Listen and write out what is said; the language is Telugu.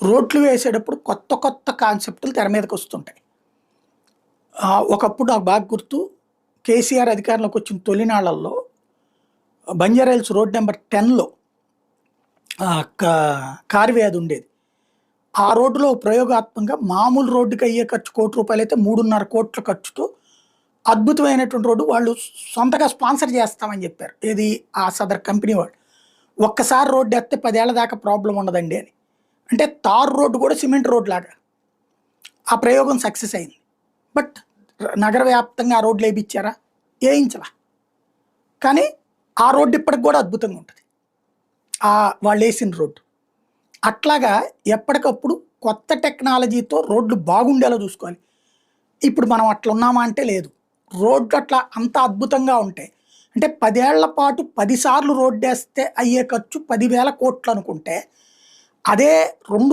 రోడ్లు వేసేటప్పుడు కొత్త కొత్త కాన్సెప్టులు తెర మీదకొస్తుంటాయి. ఒకప్పుడు నాకు బాగా గుర్తు, కేసీఆర్ అధికారంలోకి వచ్చిన తొలినాళ్లలో బంజారాహిల్స్ రోడ్ నెంబర్ 10లో కార్వే అది ఉండేది. ఆ రోడ్డులో ప్రయోగాత్మకంగా మామూలు రోడ్డుకి అయ్యే ఖర్చు ₹1,00,00,000 అయితే 3.5 కోట్ల ఖర్చుతో అద్భుతమైనటువంటి రోడ్డు వాళ్ళు సొంతగా స్పాన్సర్ చేస్తామని చెప్పారు. ఏది ఆ సదర్ కంపెనీ వాళ్ళు. ఒక్కసారి రోడ్డు ఎత్తే 10 ఏళ్ల దాకా ప్రాబ్లం ఉండదండి అని. అంటే తారు రోడ్డు కూడా సిమెంట్ రోడ్ లాగా. ఆ ప్రయోగం సక్సెస్ అయింది. బట్ నగర వ్యాప్తంగా ఆ రోడ్లు వేయించారా? వేయించలా. కానీ ఆ రోడ్డు ఇప్పటికి కూడా అద్భుతంగా ఉంటుంది. వాళ్ళు వేసిన రోడ్డు. అట్లాగా ఎప్పటికప్పుడు కొత్త టెక్నాలజీతో రోడ్లు బాగుండేలా చూసుకోవాలి. ఇప్పుడు మనం అట్లా ఉన్నామా అంటే లేదు. రోడ్లు అట్లా అంత అద్భుతంగా ఉంటాయి. అంటే 10 ఏళ్ల పాటు 10 సార్లు రోడ్డేస్తే అయ్యే ఖర్చు 10,000 కోట్లు అనుకుంటే, అదే 2